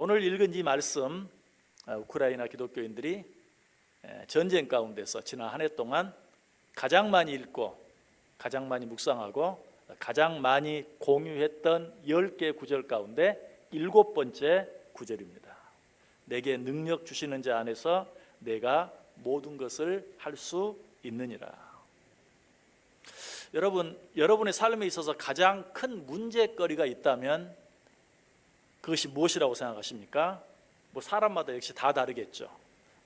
오늘 읽은 이 말씀, 우크라이나 기독교인들이 전쟁 가운데서 지난 한 해 동안 가장 많이 읽고 가장 많이 묵상하고 가장 많이 공유했던 10개 구절 가운데 7번째 구절입니다. 내게 능력 주시는 자 안에서 내가 모든 것을 할 수 있느니라. 여러분의 삶에 있어서 가장 큰 문제거리가 있다면 그것이 무엇이라고 생각하십니까? 사람마다 역시 다 다르겠죠.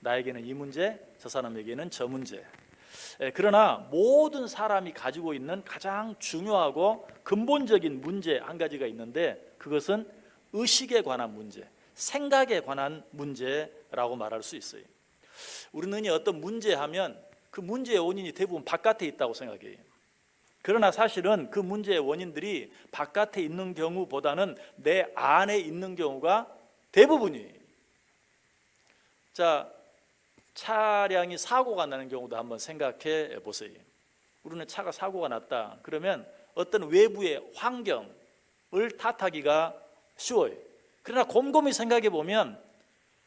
나에게는 이 문제, 저 사람에게는 저 문제. 그러나 모든 사람이 가지고 있는 가장 중요하고 근본적인 문제 한 가지가 있는데, 그것은 의식에 관한 문제, 생각에 관한 문제라고 말할 수 있어요. 우리는 어떤 문제 하면 그 문제의 원인이 대부분 바깥에 있다고 생각해요. 그러나 사실은 그 문제의 원인들이 바깥에 있는 경우보다는 내 안에 있는 경우가 대부분이에요. 자, 차량이 사고가 나는 경우도 한번 생각해 보세요. 우리는 차가 사고가 났다 그러면 어떤 외부의 환경을 탓하기가 쉬워요. 그러나 곰곰이 생각해 보면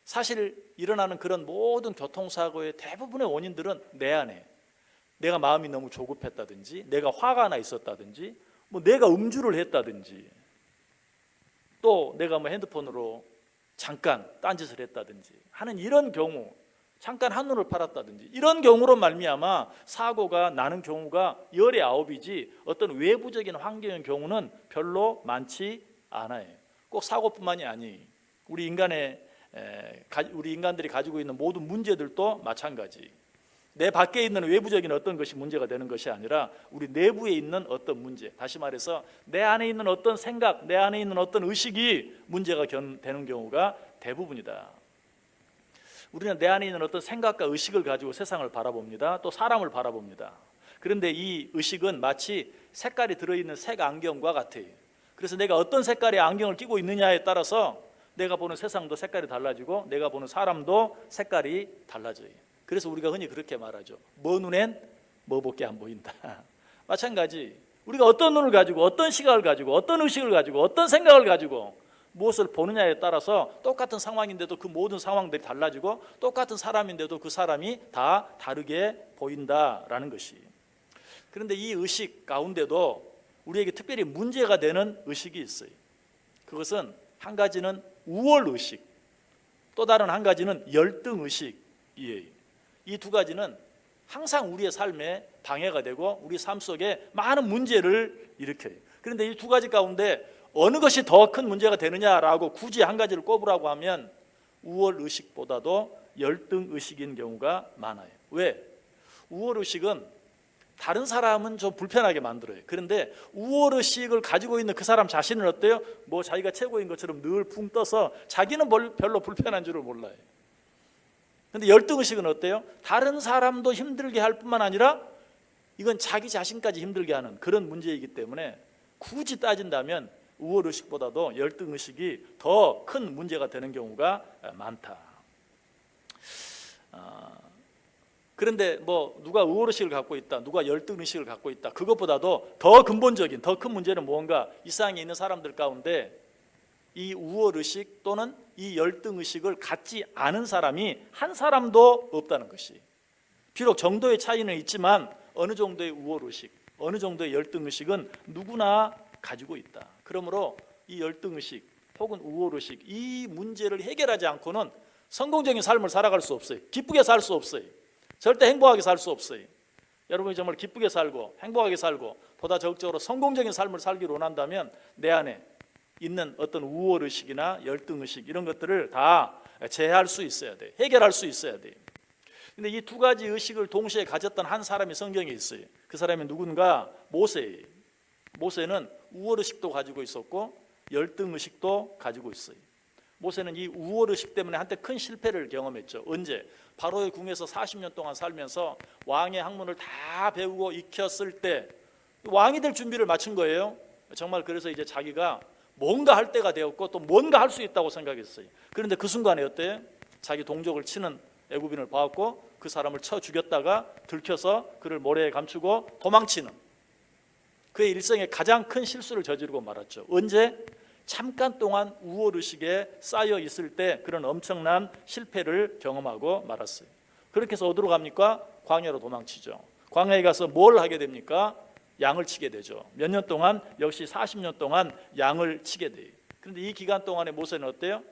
사실 일어나는 그런 모든 교통사고의 대부분의 원인들은 내 안에, 내가 마음이 너무 조급했다든지, 내가 화가 나 있었다든지, 내가 음주를 했다든지, 또 내가 핸드폰으로 잠깐 딴짓을 했다든지 하는 이런 경우, 잠깐 한눈을 팔았다든지 이런 경우로 말미암아 사고가 나는 경우가 10의 9이지 어떤 외부적인 환경의 경우는 별로 많지 않아요. 꼭 사고뿐만이 아니에요. 우리 인간들이 가지고 있는 모든 문제들도 마찬가지. 내 밖에 있는 외부적인 어떤 것이 문제가 되는 것이 아니라 우리 내부에 있는 어떤 문제, 다시 말해서 내 안에 있는 어떤 생각, 내 안에 있는 어떤 의식이 문제가 되는 경우가 대부분이다. 우리는 내 안에 있는 어떤 생각과 의식을 가지고 세상을 바라봅니다. 또 사람을 바라봅니다. 그런데 이 의식은 마치 색깔이 들어있는 색 안경과 같아요. 그래서 내가 어떤 색깔의 안경을 끼고 있느냐에 따라서 내가 보는 세상도 색깔이 달라지고 내가 보는 사람도 색깔이 달라져요. 그래서 우리가 흔히 그렇게 말하죠. 먼 눈엔 뭐밖에 안 보인다. 마찬가지, 우리가 어떤 눈을 가지고 어떤 시각을 가지고 어떤 의식을 가지고 어떤 생각을 가지고 무엇을 보느냐에 따라서 똑같은 상황인데도 그 모든 상황들이 달라지고 똑같은 사람인데도 그 사람이 다 다르게 보인다라는 것이. 그런데 이 의식 가운데도 우리에게 특별히 문제가 되는 의식이 있어요. 그것은 한 가지는 우월의식, 또 다른 한 가지는 열등의식이에요. 이 두 가지는 항상 우리의 삶에 방해가 되고 우리 삶 속에 많은 문제를 일으켜요. 그런데 이 두 가지 가운데 어느 것이 더 큰 문제가 되느냐라고 굳이 한 가지를 꼽으라고 하면 우월의식보다도 열등의식인 경우가 많아요. 왜? 우월의식은 다른 사람은 좀 불편하게 만들어요. 그런데 우월의식을 가지고 있는 그 사람 자신은 어때요? 자기가 최고인 것처럼 늘 붕 떠서 자기는 별로 불편한 줄을 몰라요. 그런데 열등의식은 어때요? 다른 사람도 힘들게 할 뿐만 아니라 이건 자기 자신까지 힘들게 하는 그런 문제이기 때문에 굳이 따진다면 우월의식보다도 열등의식이 더 큰 문제가 되는 경우가 많다. 그런데 누가 우월의식을 갖고 있다, 누가 열등의식을 갖고 있다, 그것보다도 더 근본적인, 더 큰 문제는 무언가 이 세상에 있는 사람들 가운데 이 우월의식 또는 이 열등의식을 갖지 않은 사람이 한 사람도 없다는 것이. 비록 정도의 차이는 있지만 어느 정도의 우월의식, 어느 정도의 열등의식은 누구나 가지고 있다. 그러므로 이 열등의식 혹은 우월의식, 이 문제를 해결하지 않고는 성공적인 삶을 살아갈 수 없어요. 기쁘게 살 수 없어요. 절대 행복하게 살 수 없어요. 여러분이 정말 기쁘게 살고 행복하게 살고 보다 적극적으로 성공적인 삶을 살기를 원한다면 내 안에 있는 어떤 우월의식이나 열등의식 이런 것들을 다 제어할 수 있어야 돼. 해결할 수 있어야 돼. 근데 이 두 가지 의식을 동시에 가졌던 한 사람이 성경에 있어요. 그 사람이 누군가? 모세예요. 모세는 우월의식도 가지고 있었고 열등의식도 가지고 있어요. 모세는 이 우월의식 때문에 한때 큰 실패를 경험했죠. 언제? 바로의 궁에서 40년 동안 살면서 왕의 학문을 다 배우고 익혔을 때 왕이 될 준비를 마친 거예요. 정말 그래서 이제 자기가 뭔가 할 때가 되었고 또 뭔가 할 수 있다고 생각했어요. 그런데 그 순간에 어때요? 자기 동족을 치는 애굽인을 봐갖고 그 사람을 쳐 죽였다가 들켜서 그를 모래에 감추고 도망치는 그의 일생의 가장 큰 실수를 저지르고 말았죠. 언제? 잠깐 동안 우월의식에 쌓여 있을 때 그런 엄청난 실패를 경험하고 말았어요. 그렇게 해서 어디로 갑니까? 광야로 도망치죠. 광야에 가서 뭘 하게 됩니까? 양을 치게 되죠. 몇 년 동안, 역시 40년 동안 양을 치게 돼요. 그런데 이 기간 동안에 모세는 어때요?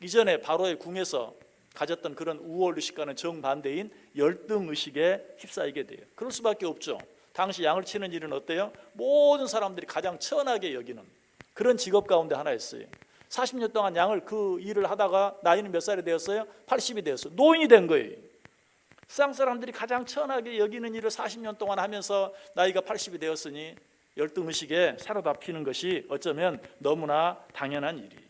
이전에 바로의 궁에서 가졌던 그런 우월의식과는 정반대인 열등의식에 휩싸이게 돼요. 그럴 수밖에 없죠. 당시 양을 치는 일은 어때요? 모든 사람들이 가장 천하게 여기는 그런 직업 가운데 하나였어요. 40년 동안 양을 그 일을 하다가 나이는 몇 살이 되었어요? 80이 되었어요. 노인이 된 거예요. 세상 사람들이 가장 천하게 여기는 일을 40년 동안 하면서 나이가 80이 되었으니 열등의식에 사로잡히는 것이 어쩌면 너무나 당연한 일이에요.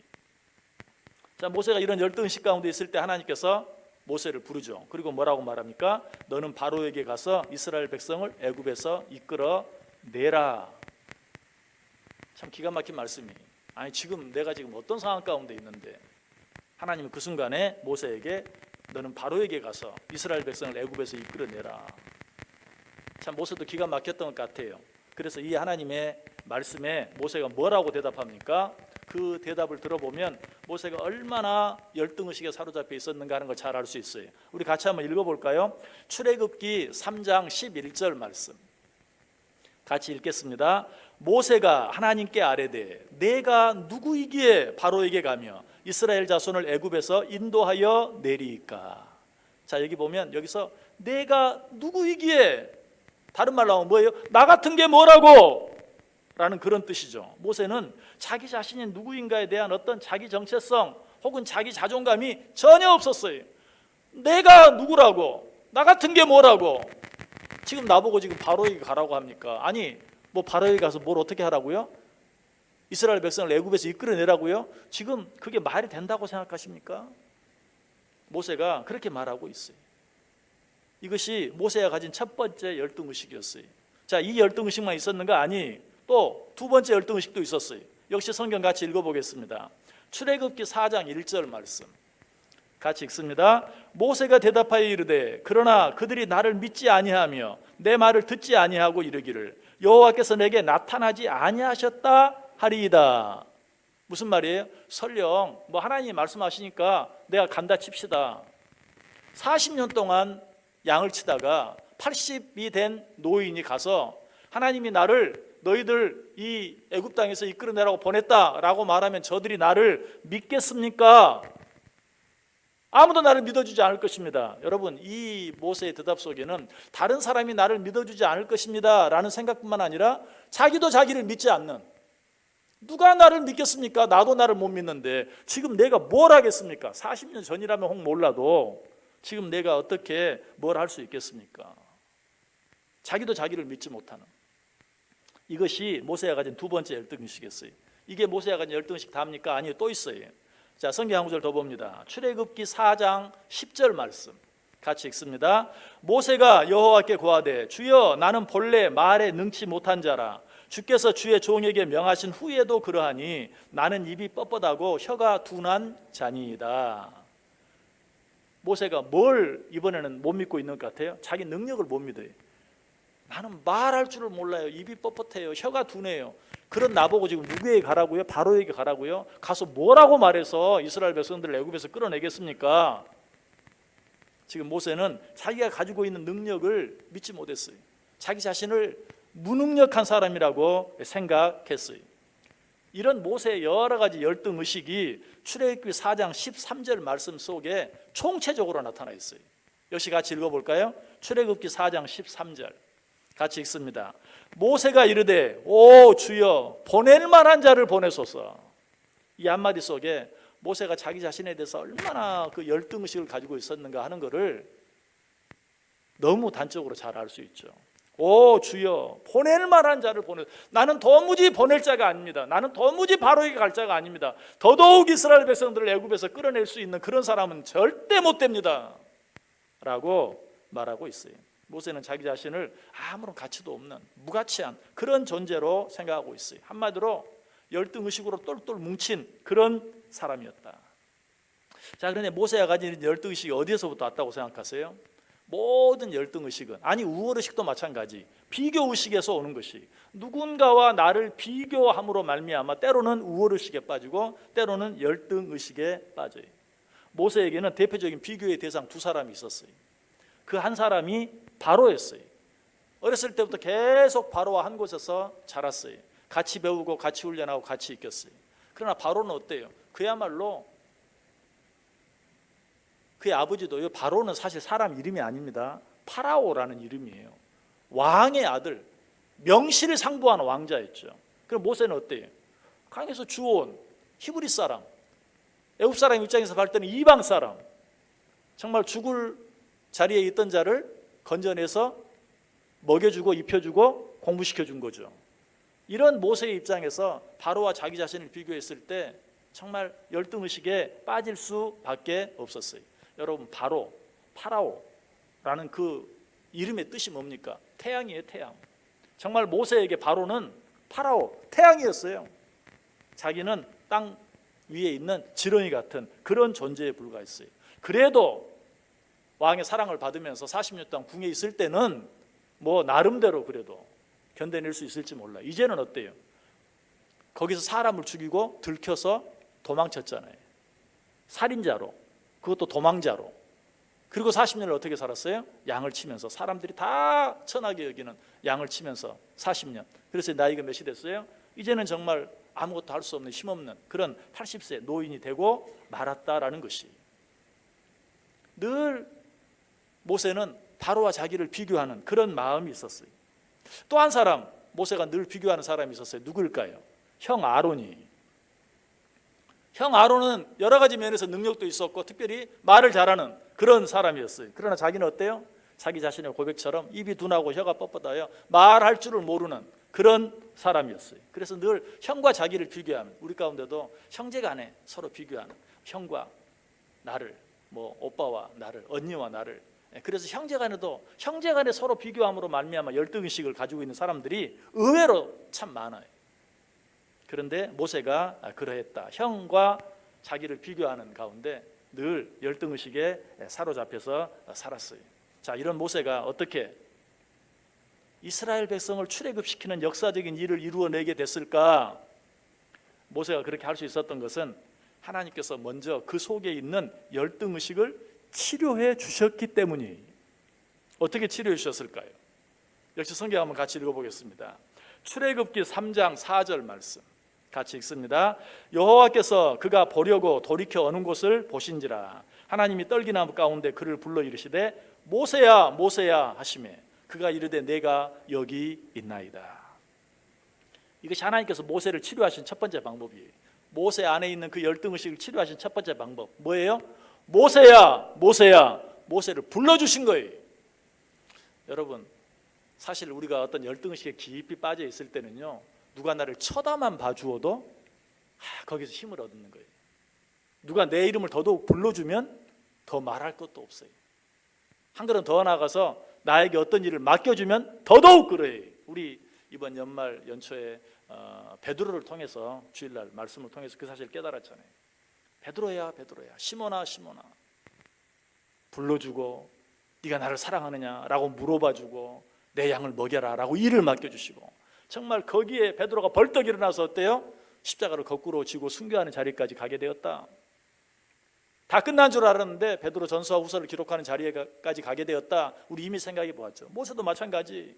자, 모세가 이런 열등의식 가운데 있을 때 하나님께서 모세를 부르죠. 그리고 뭐라고 말합니까? 너는 바로에게 가서 이스라엘 백성을 애굽에서 이끌어 내라. 참 기가 막힌 말씀이에요. 아니 지금 내가 지금 어떤 상황 가운데 있는데 하나님은 그 순간에 모세에게 너는 바로에게 가서 이스라엘 백성을 애굽에서 이끌어내라. 참 모세도 기가 막혔던 것 같아요. 그래서 이 하나님의 말씀에 모세가 뭐라고 대답합니까? 그 대답을 들어보면 모세가 얼마나 열등의식에 사로잡혀 있었는가 하는 걸 잘 알 수 있어요. 우리 같이 한번 읽어볼까요? 출애굽기 3장 11절 말씀 같이 읽겠습니다. 모세가 하나님께 아뢰되 내가 누구이기에 바로에게 가며 이스라엘 자손을 애굽에서 인도하여 내리이까. 자, 여기 보면 여기서 내가 누구이기에, 다른 말로 하면 뭐예요? 나 같은 게 뭐라고? 라는 그런 뜻이죠. 모세는 자기 자신이 누구인가에 대한 어떤 자기 정체성 혹은 자기 자존감이 전혀 없었어요. 내가 누구라고? 나 같은 게 뭐라고? 지금 나보고 지금 바로에게 가라고 합니까? 아니 뭐 바로에게 가서 뭘 어떻게 하라고요? 이스라엘 백성을 애굽에서 이끌어내라고요? 지금 그게 말이 된다고 생각하십니까? 모세가 그렇게 말하고 있어요. 이것이 모세가 가진 첫 번째 열등의식이었어요. 자, 이 열등의식만 있었는가? 아니, 또 두 번째 열등의식도 있었어요. 역시 성경 같이 읽어보겠습니다. 출애굽기 4장 1절 말씀 같이 읽습니다. 모세가 대답하여 이르되 그러나 그들이 나를 믿지 아니하며 내 말을 듣지 아니하고 이르기를 여호와께서 내게 나타나지 아니하셨다 하리이다. 무슨 말이에요? 설령 뭐 하나님이 말씀하시니까 내가 간다 칩시다. 40년 동안 양을 치다가 80이 된 노인이 가서 하나님이 나를 너희들 이 애굽 땅에서 이끌어내라고 보냈다라고 말하면 저들이 나를 믿겠습니까? 아무도 나를 믿어주지 않을 것입니다. 여러분, 이 모세의 대답 속에는 다른 사람이 나를 믿어주지 않을 것입니다 라는 생각뿐만 아니라 자기도 자기를 믿지 않는, 누가 나를 믿겠습니까? 나도 나를 못 믿는데 지금 내가 뭘 하겠습니까? 40년 전이라면 혹 몰라도 지금 내가 어떻게 뭘 할 수 있겠습니까? 자기도 자기를 믿지 못하는, 이것이 모세가 가진 두 번째 열등의식이었어요. 이게 모세가 가진 열등의식 다입니까? 아니요, 또 있어요. 자, 성경 한 구절 더 봅니다. 출애굽기 4장 10절 말씀 같이 읽습니다. 모세가 여호와께 고하되 주여 나는 본래 말에 능치 못한 자라 주께서 주의 종에게 명하신 후에도 그러하니 나는 입이 뻣뻣하고 혀가 둔한 자니이다. 모세가 뭘 이번에는 못 믿고 있는 것 같아요? 자기 능력을 못 믿어요. 나는 말할 줄을 몰라요. 입이 뻣뻣해요. 혀가 둔해요. 그런 나보고 지금 누구에게 가라고요? 바로에게 가라고요? 가서 뭐라고 말해서 이스라엘 백성들을 애굽에서 끌어내겠습니까? 지금 모세는 자기가 가지고 있는 능력을 믿지 못했어요. 자기 자신을 무능력한 사람이라고 생각했어요. 이런 모세의 여러 가지 열등의식이 출애굽기 4장 13절 말씀 속에 총체적으로 나타나 있어요. 역시 같이 읽어볼까요? 출애굽기 4장 13절 같이 읽습니다. 모세가 이르되 오 주여 보낼 만한 자를 보내소서. 이 한마디 속에 모세가 자기 자신에 대해서 얼마나 그 열등의식을 가지고 있었는가 하는 것을 너무 단적으로 잘 알 수 있죠. 오 주여 보낼 만한 자를 나는 도무지 보낼 자가 아닙니다. 나는 도무지 바로에게 갈 자가 아닙니다. 더더욱 이스라엘 백성들을 애굽에서 끌어낼 수 있는 그런 사람은 절대 못 됩니다 라고 말하고 있어요. 모세는 자기 자신을 아무런 가치도 없는 무가치한 그런 존재로 생각하고 있어요. 한마디로 열등의식으로 똘똘 뭉친 그런 사람이었다. 자, 그런데 모세가 가진 열등의식이 어디에서부터 왔다고 생각하세요? 모든 열등의식은, 아니 우월의식도 마찬가지, 비교의식에서 오는 것이, 누군가와 나를 비교함으로 말미암아 때로는 우월의식에 빠지고 때로는 열등의식에 빠져요. 모세에게는 대표적인 비교의 대상 두 사람이 있었어요. 그 한 사람이 바로였어요. 어렸을 때부터 계속 바로와 한 곳에서 자랐어요. 같이 배우고 같이 훈련하고 같이 익혔어요. 그러나 바로는 어때요? 그야말로 그의 아버지도요, 바로는 사실 사람 이름이 아닙니다. 파라오라는 이름이에요. 왕의 아들, 명실상부한 왕자였죠. 그럼 모세는 어때요? 강에서 주워온 히브리 사람, 애굽 사람 입장에서 볼 때는 이방 사람, 정말 죽을 자리에 있던 자를 건져내서 먹여주고 입혀주고 공부시켜준 거죠. 이런 모세의 입장에서 바로와 자기 자신을 비교했을 때 정말 열등의식에 빠질 수밖에 없었어요. 여러분, 바로, 파라오라는 그 이름의 뜻이 뭡니까? 태양이에요, 태양. 정말 모세에게 바로는 파라오, 태양이었어요. 자기는 땅 위에 있는 지렁이 같은 그런 존재에 불과했어요. 그래도 왕의 사랑을 받으면서 40년 동안 궁에 있을 때는 뭐 나름대로 그래도 견뎌낼 수 있을지 몰라. 이제는 어때요? 거기서 사람을 죽이고 들켜서 도망쳤잖아요. 살인자로, 그것도 도망자로. 그리고 40년을 어떻게 살았어요? 양을 치면서, 사람들이 다 천하게 여기는 양을 치면서 40년. 그래서 나이가 몇이 됐어요? 이제는 정말 아무것도 할 수 없는, 힘없는 그런 80세 노인이 되고 말았다라는 것이. 늘 모세는 바로와 자기를 비교하는 그런 마음이 있었어요. 또 한 사람, 모세가 늘 비교하는 사람이 있었어요. 누구일까요? 형 아론이. 형 아론은 여러 가지 면에서 능력도 있었고 특별히 말을 잘하는 그런 사람이었어요. 그러나 자기는 어때요? 자기 자신의 고백처럼 입이 둔하고 혀가 뻣뻣하여 말할 줄을 모르는 그런 사람이었어요. 그래서 늘 형과 자기를 비교하는, 우리 가운데도 형제간에 서로 비교하는, 형과 나를, 뭐 오빠와 나를, 언니와 나를, 그래서 형제간에 서로 비교함으로 말미암아 열등의식을 가지고 있는 사람들이 의외로 참 많아요. 그런데 모세가 그러했다. 형과 자기를 비교하는 가운데 늘 열등의식에 사로잡혀서 살았어요. 자, 이런 모세가 어떻게 이스라엘 백성을 출애굽시키는 역사적인 일을 이루어내게 됐을까? 모세가 그렇게 할 수 있었던 것은 하나님께서 먼저 그 속에 있는 열등의식을 치료해 주셨기 때문이. 어떻게 치료해 주셨을까요? 역시 성경 한번 같이 읽어보겠습니다. 출애굽기 3장 4절 말씀 같이 읽습니다. 여호와께서 그가 보려고 돌이켜 어느 곳을 보신지라. 하나님이 떨기나무 가운데 그를 불러 이르시되 모세야 모세야 하시매 그가 이르되 내가 여기 있나이다. 이것이 하나님께서 모세를 치료하신 첫 번째 방법이에요. 모세 안에 있는 그 열등의식을 치료하신 첫 번째 방법 뭐예요? 모세야 모세야, 모세를 불러주신 거예요. 여러분, 사실 우리가 어떤 열등의식에 깊이 빠져 있을 때는요, 누가 나를 쳐다만 봐주어도 거기서 힘을 얻는 거예요. 누가 내 이름을 더더욱 불러주면 더 말할 것도 없어요. 한 걸음 더 나아가서 나에게 어떤 일을 맡겨주면 더더욱 그래요. 우리 이번 연말 연초에 베드로를 통해서 주일날 말씀을 통해서 그 사실을 깨달았잖아요. 베드로야 베드로야, 시몬아 시몬아, 불러주고 네가 나를 사랑하느냐라고 물어봐주고 내 양을 먹여라 라고 일을 맡겨주시고, 정말 거기에 베드로가 벌떡 일어나서 어때요? 십자가를 거꾸로 지고 순교하는 자리까지 가게 되었다. 다 끝난 줄 알았는데 베드로 전서와 후서를 기록하는 자리까지 가게 되었다. 우리 이미 생각해 보았죠. 모세도 마찬가지.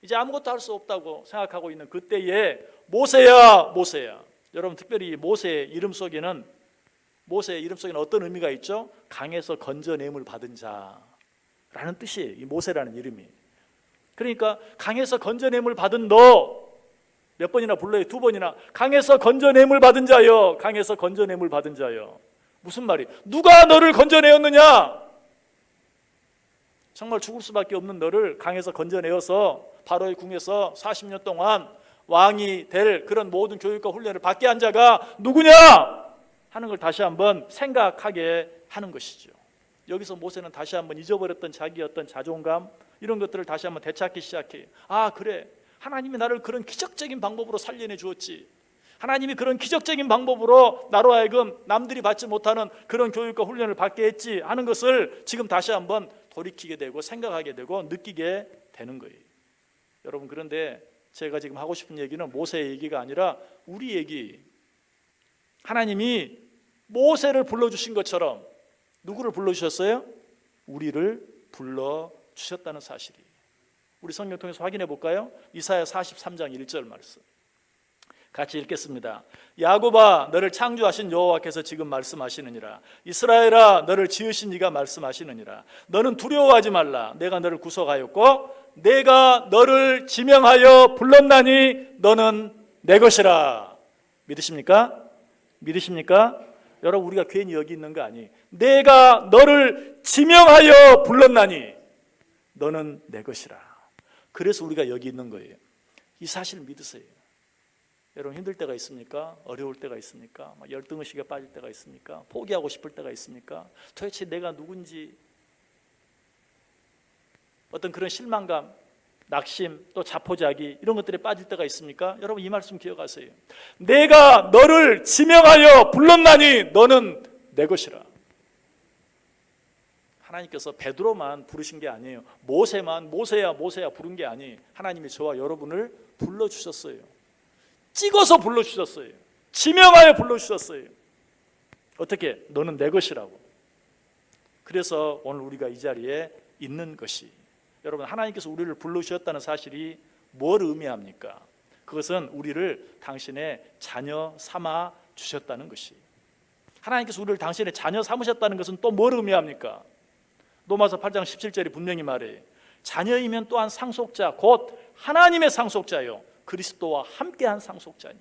이제 아무것도 할 수 없다고 생각하고 있는 그때에 모세야 모세야. 여러분, 특별히 모세의 이름 속에는 어떤 의미가 있죠? 강에서 건져냄을 받은 자라는 뜻이에요. 이 모세라는 이름이. 그러니까 강에서 건져냄을 받은 너, 몇 번이나 불러요? 2번이나. 강에서 건져냄을 받은 자여, 강에서 건져냄을 받은 자여. 무슨 말이? 누가 너를 건져내었느냐? 정말 죽을 수밖에 없는 너를 강에서 건져내어서 바로의 궁에서 40년 동안 왕이 될 그런 모든 교육과 훈련을 받게 한 자가 누구냐 하는 걸 다시 한번 생각하게 하는 것이죠. 여기서 모세는 다시 한번 잊어버렸던 자기의 어떤 자존감, 이런 것들을 다시 한번 되찾기 시작해요. 아, 그래, 하나님이 나를 그런 기적적인 방법으로 살려내 주었지. 하나님이 그런 기적적인 방법으로 나로 하여금 남들이 받지 못하는 그런 교육과 훈련을 받게 했지 하는 것을 지금 다시 한번 돌이키게 되고 생각하게 되고 느끼게 되는 거예요. 여러분, 그런데 제가 지금 하고 싶은 얘기는 모세의 얘기가 아니라 우리 얘기. 하나님이 모세를 불러주신 것처럼 누구를 불러주셨어요? 우리를 불러주셨다는 사실이. 우리 성경 통해서 확인해 볼까요? 이사야 43장 1절 말씀 같이 읽겠습니다. 야곱아, 너를 창조하신 여호와께서 지금 말씀하시느니라. 이스라엘아, 너를 지으신 이가 말씀하시느니라. 너는 두려워하지 말라. 내가 너를 구속하였고 내가 너를 지명하여 불렀나니 너는 내 것이라. 믿으십니까? 믿으십니까? 여러분, 우리가 괜히 여기 있는 거 아니. 내가 너를 지명하여 불렀나니 너는 내 것이라. 그래서 우리가 여기 있는 거예요. 이 사실을 믿으세요. 여러분, 힘들 때가 있습니까? 어려울 때가 있습니까? 열등의식에 빠질 때가 있습니까? 포기하고 싶을 때가 있습니까? 도대체 내가 누군지 어떤 그런 실망감, 낙심, 또 자포자기 이런 것들에 빠질 때가 있습니까? 여러분, 이 말씀 기억하세요. 내가 너를 지명하여 불렀나니 너는 내 것이라. 하나님께서 베드로만 부르신 게 아니에요. 모세만 모세야 모세야 부른 게 아니에요. 하나님이 저와 여러분을 불러주셨어요. 찍어서 불러주셨어요. 지명하여 불러주셨어요. 어떻게? 너는 내 것이라고. 그래서 오늘 우리가 이 자리에 있는 것이, 여러분, 하나님께서 우리를 불러주셨다는 사실이 뭘 의미합니까? 그것은 우리를 당신의 자녀 삼아 주셨다는 것이. 하나님께서 우리를 당신의 자녀 삼으셨다는 것은 또 뭘 의미합니까? 로마서 8장 17절이 분명히 말해요. 자녀이면 또한 상속자, 곧 하나님의 상속자요 그리스도와 함께한 상속자니.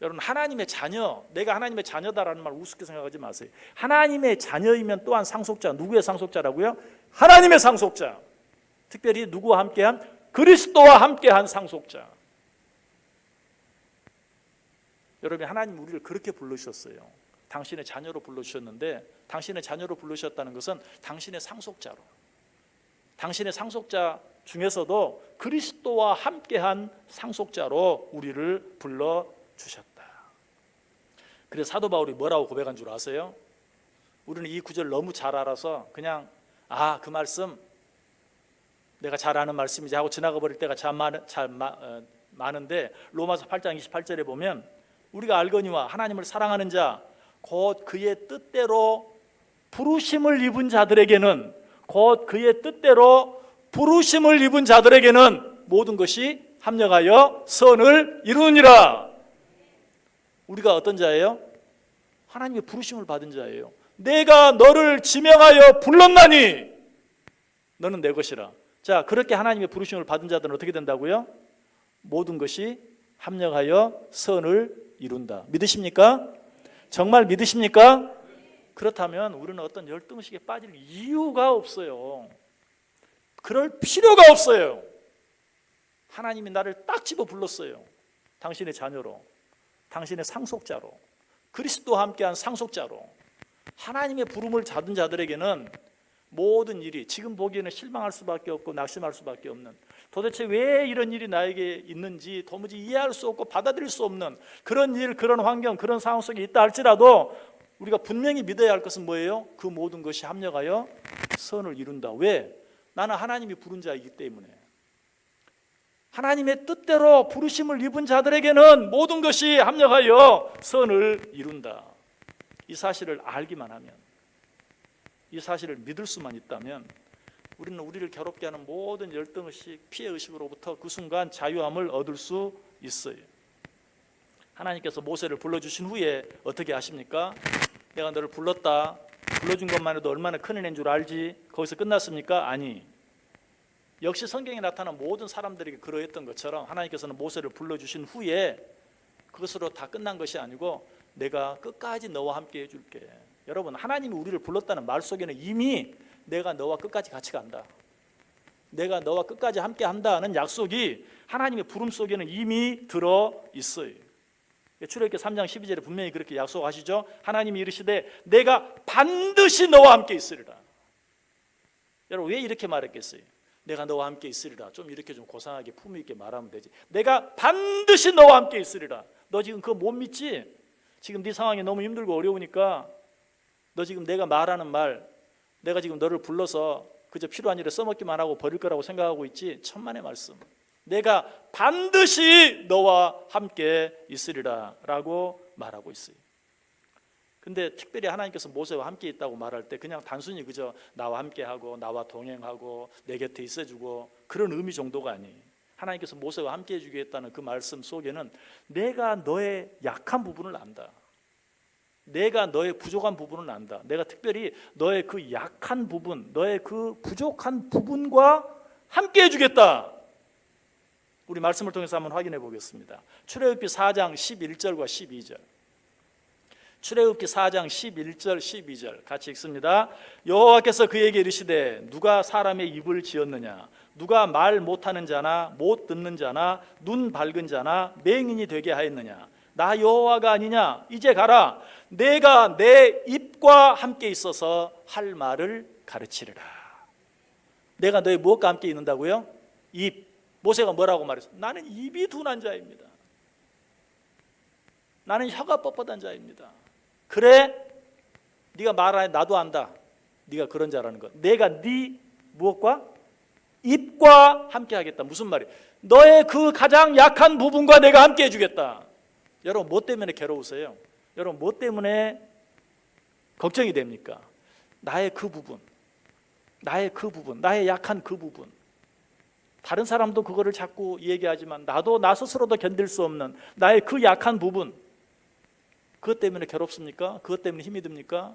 여러분, 하나님의 자녀, 내가 하나님의 자녀다라는 말 우습게 생각하지 마세요. 하나님의 자녀이면 또한 상속자. 누구의 상속자라고요? 하나님의 상속자. 특별히 누구와 함께한? 그리스도와 함께한 상속자. 여러분, 하나님 우리를 그렇게 불러주셨어요. 당신의 자녀로 불러주셨는데, 당신의 자녀로 불러주셨다는 것은 당신의 상속자로, 당신의 상속자 중에서도 그리스도와 함께한 상속자로 우리를 불러주셨다. 그래서 사도 바울이 뭐라고 고백한 줄 아세요? 우리는 이 구절을 너무 잘 알아서 그냥 그 말씀 내가 잘 아는 말씀이지 하고 지나가 버릴 때가 많은데, 로마서 8장 28절에 보면 우리가 알거니와 하나님을 사랑하는 자 곧 그의 뜻대로 부르심을 입은 자들에게는, 곧 그의 뜻대로 부르심을 입은 자들에게는 모든 것이 합력하여 선을 이루느니라. 우리가 어떤 자예요? 하나님의 부르심을 받은 자예요. 내가 너를 지명하여 불렀나니 너는 내 것이라. 자, 그렇게 하나님의 부르심을 받은 자들은 어떻게 된다고요? 모든 것이 합력하여 선을 이룬다. 믿으십니까? 정말 믿으십니까? 그렇다면 우리는 어떤 열등의식에 빠질 이유가 없어요. 그럴 필요가 없어요. 하나님이 나를 딱 집어 불렀어요. 당신의 자녀로, 당신의 상속자로, 그리스도와 함께한 상속자로. 하나님의 부름을 받은 자들에게는 모든 일이 지금 보기에는 실망할 수밖에 없고 낙심할 수밖에 없는, 도대체 왜 이런 일이 나에게 있는지 도무지 이해할 수 없고 받아들일 수 없는 그런 일, 그런 환경, 그런 상황 속에 있다 할지라도 우리가 분명히 믿어야 할 것은 뭐예요? 그 모든 것이 합력하여 선을 이룬다. 왜? 나는 하나님이 부른 자이기 때문에. 하나님의 뜻대로 부르심을 입은 자들에게는 모든 것이 합력하여 선을 이룬다. 이 사실을 알기만 하면, 이 사실을 믿을 수만 있다면 우리는 우리를 괴롭게 하는 모든 열등의식, 피해의식으로부터 그 순간 자유함을 얻을 수 있어요. 하나님께서 모세를 불러주신 후에 어떻게 하십니까? 내가 너를 불렀다. 불러준 것만 해도 얼마나 큰 은혜인 줄 알지? 거기서 끝났습니까? 아니. 역시 성경에 나타난 모든 사람들에게 그러했던 것처럼 하나님께서는 모세를 불러주신 후에 그것으로 다 끝난 것이 아니고 내가 끝까지 너와 함께 해줄게. 여러분, 하나님이 우리를 불렀다는 말 속에는 이미 내가 너와 끝까지 같이 간다, 내가 너와 끝까지 함께 한다는 약속이 하나님의 부름 속에는 이미 들어 있어요. 출애굽기 3장 12절에 분명히 그렇게 약속하시죠. 하나님이 이르시되 내가 반드시 너와 함께 있으리라. 여러분, 왜 이렇게 말했겠어요? 내가 너와 함께 있으리라. 좀 이렇게 좀 고상하게 품위 있게 말하면 되지. 내가 반드시 너와 함께 있으리라. 너 지금 그거 못 믿지? 지금 네 상황이 너무 힘들고 어려우니까 너 지금 내가 말하는 말 내가 지금 너를 불러서 그저 필요한 일에 써먹기만 하고 버릴 거라고 생각하고 있지? 천만의 말씀. 내가 반드시 너와 함께 있으리라 라고 말하고 있어요. 근데 특별히 하나님께서 모세와 함께 있다고 말할 때 그냥 단순히 그저 나와 함께하고 나와 동행하고 내 곁에 있어주고 그런 의미 정도가 아니에요. 하나님께서 모세와 함께 해주겠다는 그 말씀 속에는 내가 너의 약한 부분을 안다. 내가 너의 부족한 부분을 안다. 내가 특별히 너의 그 약한 부분, 너의 그 부족한 부분과 함께 해주겠다. 우리 말씀을 통해서 한번 확인해 보겠습니다. 출애굽기 4장 11절과 12절. 출애굽기 4장 11절 12절 같이 읽습니다. 여호와께서 그에게 이르시되 누가 사람의 입을 지었느냐? 누가 말 못하는 자나 못 듣는 자나 눈 밝은 자나 맹인이 되게 하였느냐? 나 여호와가 아니냐? 이제 가라. 내가 내 입과 함께 있어서 할 말을 가르치리라. 내가 너의 무엇과 함께 있는다고요? 입. 모세가 뭐라고 말했어? 나는 입이 둔한 자입니다. 나는 혀가 뻣뻣한 자입니다. 그래? 네가 말하니 나도 안다. 네가 그런 자라는 것. 내가 네 무엇과? 입과 함께 하겠다. 무슨 말이에요? 너의 그 가장 약한 부분과 내가 함께 해주겠다. 여러분 뭐 때문에 괴로우세요? 여러분 뭐 때문에 걱정이 됩니까? 나의 그 부분, 나의 그 부분, 나의 약한 그 부분. 다른 사람도 그거를 자꾸 얘기하지만 나도 나 스스로도 견딜 수 없는 나의 그 약한 부분, 그것 때문에 괴롭습니까? 그것 때문에 힘이 듭니까?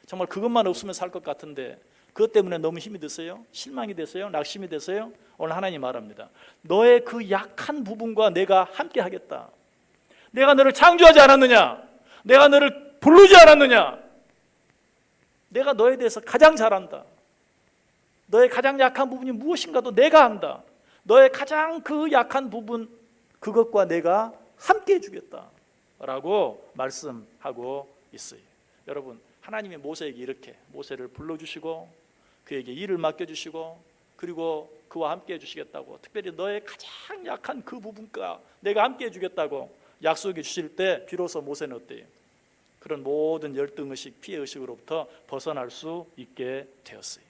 정말 그것만 없으면 살 것 같은데 그것 때문에 너무 힘이 드세요? 실망이 되세요? 낙심이 되세요? 오늘 하나님 말합니다. 너의 그 약한 부분과 내가 함께 하겠다. 내가 너를 창조하지 않았느냐? 내가 너를 부르지 않았느냐? 내가 너에 대해서 가장 잘 안다. 너의 가장 약한 부분이 무엇인가도 내가 안다. 너의 가장 그 약한 부분, 그것과 내가 함께 해주겠다 라고 말씀하고 있어요. 여러분 하나님이 모세에게 이렇게 모세를 불러주시고 그에게 일을 맡겨주시고 그리고 그와 함께 해주시겠다고, 특별히 너의 가장 약한 그 부분과 내가 함께 해주겠다고 약속해 주실 때 비로소 모세는 어때요? 그런 모든 열등의식, 피해의식으로부터 벗어날 수 있게 되었어요.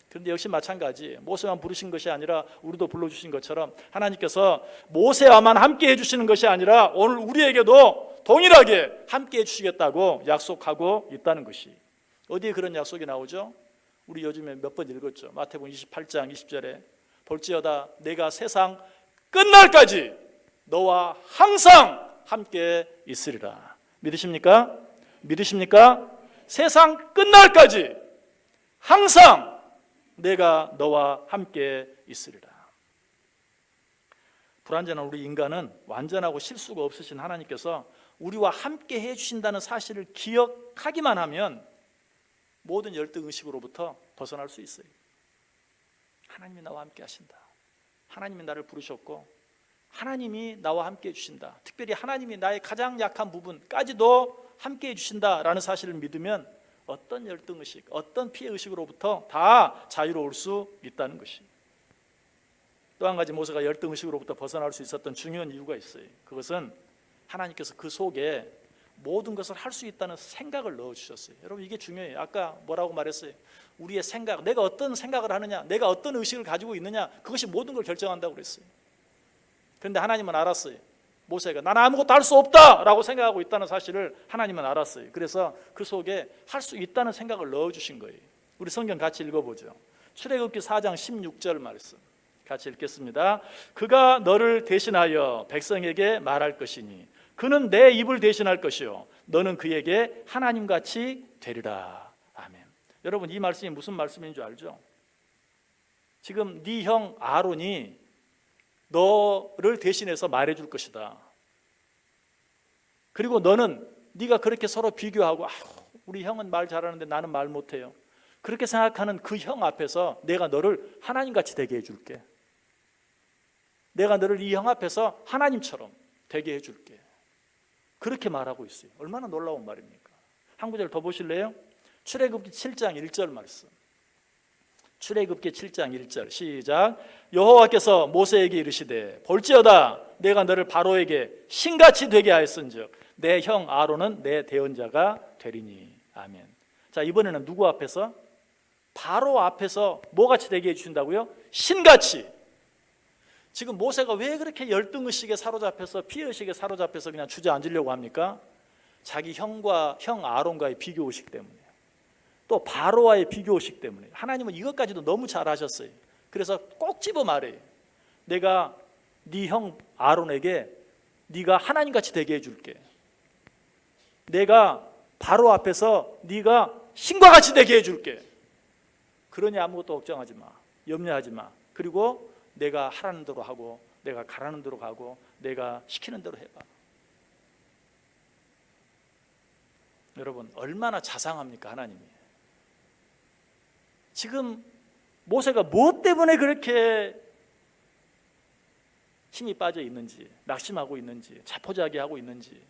그런데 역시 마찬가지, 모세만 부르신 것이 아니라 우리도 불러주신 것처럼 하나님께서 모세와만 함께 해주시는 것이 아니라 오늘 우리에게도 동일하게 함께 해주시겠다고 약속하고 있다는 것이, 어디에 그런 약속이 나오죠? 우리 요즘에 몇 번 읽었죠. 마태복음 28장 20절에 볼지어다 내가 세상 끝날까지 너와 항상 함께 있으리라. 믿으십니까? 믿으십니까? 세상 끝날까지 항상 내가 너와 함께 있으리라. 불완전한 우리 인간은 완전하고 실수가 없으신 하나님께서 우리와 함께 해주신다는 사실을 기억하기만 하면 모든 열등의식으로부터 벗어날 수 있어요. 하나님이 나와 함께 하신다. 하나님이 나를 부르셨고 하나님이 나와 함께 해주신다. 특별히 하나님이 나의 가장 약한 부분까지도 함께 해주신다라는 사실을 믿으면 어떤 열등의식, 어떤 피해의식으로부터 다 자유로울 수 있다는 것이. 또 한 가지 모세가 열등의식으로부터 벗어날 수 있었던 중요한 이유가 있어요. 그것은 하나님께서 그 속에 모든 것을 할 수 있다는 생각을 넣어주셨어요. 여러분 이게 중요해요. 아까 뭐라고 말했어요? 우리의 생각, 내가 어떤 생각을 하느냐, 내가 어떤 의식을 가지고 있느냐, 그것이 모든 걸 결정한다고 그랬어요. 그런데 하나님은 알았어요. 모세가 나는 아무것도 할 수 없다라고 생각하고 있다는 사실을 하나님은 알았어요. 그래서 그 속에 할 수 있다는 생각을 넣어주신 거예요. 우리 성경 같이 읽어보죠. 출애굽기 4장 16절 말씀 같이 읽겠습니다. 그가 너를 대신하여 백성에게 말할 것이니 그는 내 입을 대신할 것이요 너는 그에게 하나님같이 되리라. 아멘. 여러분 이 말씀이 무슨 말씀인 줄 알죠? 지금 네 형 아론이 너를 대신해서 말해줄 것이다. 그리고 너는 네가 그렇게 서로 비교하고 우리 형은 말 잘하는데 나는 말 못해요, 그렇게 생각하는 그 형 앞에서 내가 너를 하나님같이 되게 해줄게. 내가 너를 이 형 앞에서 하나님처럼 되게 해줄게. 그렇게 말하고 있어요. 얼마나 놀라운 말입니까? 한 구절 더 보실래요? 출애굽기 7장 1절 말씀. 출애굽기 7장 1절 시작. 여호와께서 모세에게 이르시되 볼지어다 내가 너를 바로에게 신같이 되게 하였은즉 내 형 아론은 내 대언자가 되리니. 아멘. 자 이번에는 누구 앞에서? 바로 앞에서 뭐같이 되게 해주신다고요? 신같이. 지금 모세가 왜 그렇게 열등의식에 사로잡혀서 피의식에 사로잡혀서 그냥 주저앉으려고 합니까? 자기 형 아론과의 비교의식 때문에, 또 바로와의 비교의식 때문에. 하나님은 이것까지도 너무 잘 아셨어요. 그래서 꼭 집어 말해요. 내가 네 형 아론에게 네가 하나님같이 되게 해줄게. 내가 바로 앞에서 네가 신과 같이 되게 해줄게. 그러니 아무것도 걱정하지 마. 염려하지 마. 그리고 내가 하라는 대로 하고, 내가 가라는 대로 가고, 내가 시키는 대로 해봐. 여러분, 얼마나 자상합니까, 하나님이. 지금 모세가 무엇 때문에 그렇게 힘이 빠져 있는지, 낙심하고 있는지, 자포자기하고 있는지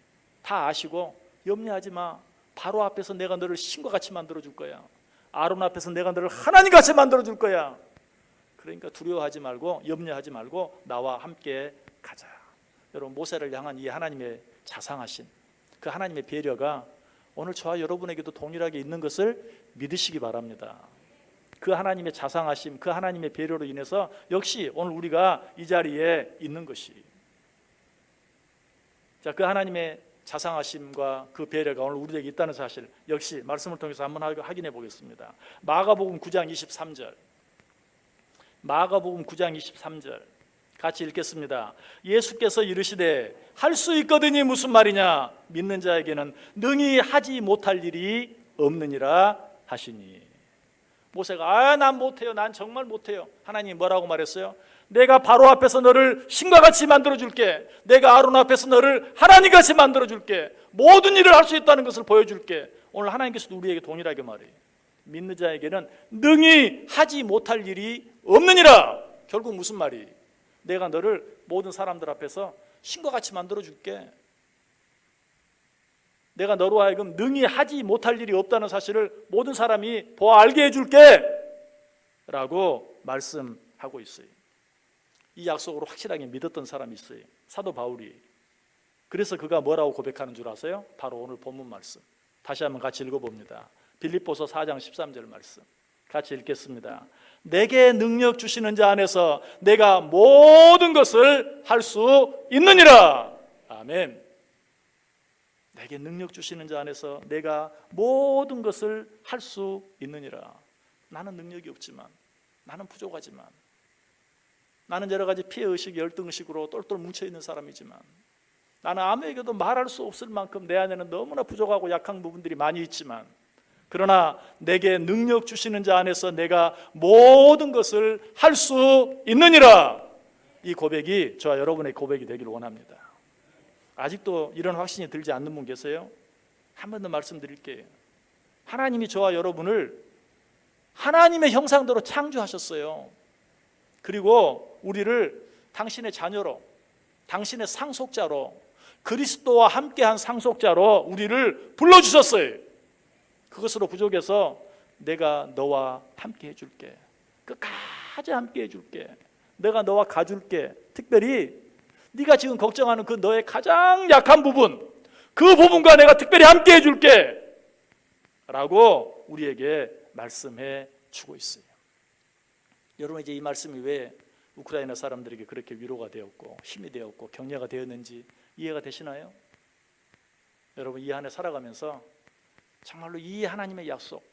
다 아시고, 염려하지 마. 바로 앞에서 내가 너를 신과 같이 만들어 줄 거야. 아론 앞에서 내가 너를 하나님 같이 만들어 줄 거야. 그러니까 두려워하지 말고, 염려하지 말고 나와 함께 가자. 여러분, 모세를 향한 이 하나님의 자상하신 그 하나님의 배려가 오늘 저와 여러분에게도 동일하게 있는 것을 믿으시기 바랍니다. 그 하나님의 자상하심, 그 하나님의 배려로 인해서 역시 오늘 우리가 이 자리에 있는 것이, 자, 그 하나님의 자상하심과 그 배려가 오늘 우리에게 있다는 사실, 역시 말씀을 통해서 한번 확인해 보겠습니다. 마가복음 9장 23절, 마가복음 9장 23절 같이 읽겠습니다. 예수께서 이르시되 할 수 있거든이 무슨 말이냐? 믿는 자에게는 능히 하지 못할 일이 없느니라 하시니. 모세가 난 못해요. 난 정말 못해요. 하나님이 뭐라고 말했어요? 내가 바로 앞에서 너를 신과 같이 만들어줄게. 내가 아론 앞에서 너를 하나님같이 만들어줄게. 모든 일을 할 수 있다는 것을 보여줄게. 오늘 하나님께서도 우리에게 동일하게 말해요. 믿는 자에게는 능히 하지 못할 일이 없느니라. 결국 무슨 말이? 내가 너를 모든 사람들 앞에서 신과 같이 만들어줄게. 내가 너로 하여금 능히 하지 못할 일이 없다는 사실을 모든 사람이 보아 알게 해줄게 라고 말씀하고 있어요. 이 약속으로 확실하게 믿었던 사람이 있어요. 사도 바울이. 그래서 그가 뭐라고 고백하는 줄 아세요? 바로 오늘 본문 말씀 다시 한번 같이 읽어봅니다. 빌립보서 4장 13절 말씀 같이 읽겠습니다. 내게 능력 주시는 자 안에서 내가 모든 것을 할 수 있느니라. 아멘. 내게 능력 주시는 자 안에서 내가 모든 것을 할 수 있느니라. 나는 능력이 없지만, 나는 부족하지만, 나는 여러 가지 피해의식, 열등의식으로 똘똘 뭉쳐있는 사람이지만, 나는 아무에게도 말할 수 없을 만큼 내 안에는 너무나 부족하고 약한 부분들이 많이 있지만, 그러나 내게 능력 주시는 자 안에서 내가 모든 것을 할 수 있느니라. 이 고백이 저와 여러분의 고백이 되기를 원합니다. 아직도 이런 확신이 들지 않는 분 계세요? 한 번 더 말씀드릴게요. 하나님이 저와 여러분을 하나님의 형상대로 창조하셨어요. 그리고 우리를 당신의 자녀로, 당신의 상속자로, 그리스도와 함께한 상속자로 우리를 불러주셨어요. 그것으로 부족해서 내가 너와 함께 해줄게. 끝까지 함께 해줄게. 내가 너와 가줄게. 특별히 네가 지금 걱정하는 그 너의 가장 약한 부분, 그 부분과 내가 특별히 함께 해줄게 라고 우리에게 말씀해 주고 있어요. 여러분, 이제 이 말씀이 왜 우크라이나 사람들에게 그렇게 위로가 되었고 힘이 되었고 격려가 되었는지 이해가 되시나요? 여러분, 이 한 해 살아가면서 정말로 이 하나님의 약속,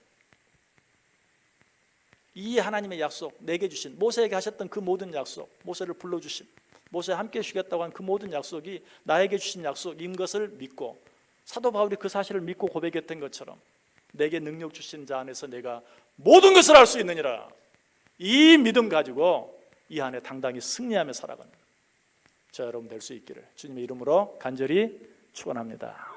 이 하나님의 약속, 내게 주신, 모세에게 하셨던 그 모든 약속, 모세를 불러주신, 모세와 함께 해주겠다고 한 그 모든 약속이 나에게 주신 약속인 것을 믿고, 사도 바울이 그 사실을 믿고 고백했던 것처럼 내게 능력 주신 자 안에서 내가 모든 것을 할 수 있느니라. 이 믿음 가지고 이 한 해 당당히 승리하며 살아가는 저 여러분 될 수 있기를 주님의 이름으로 간절히 축원합니다.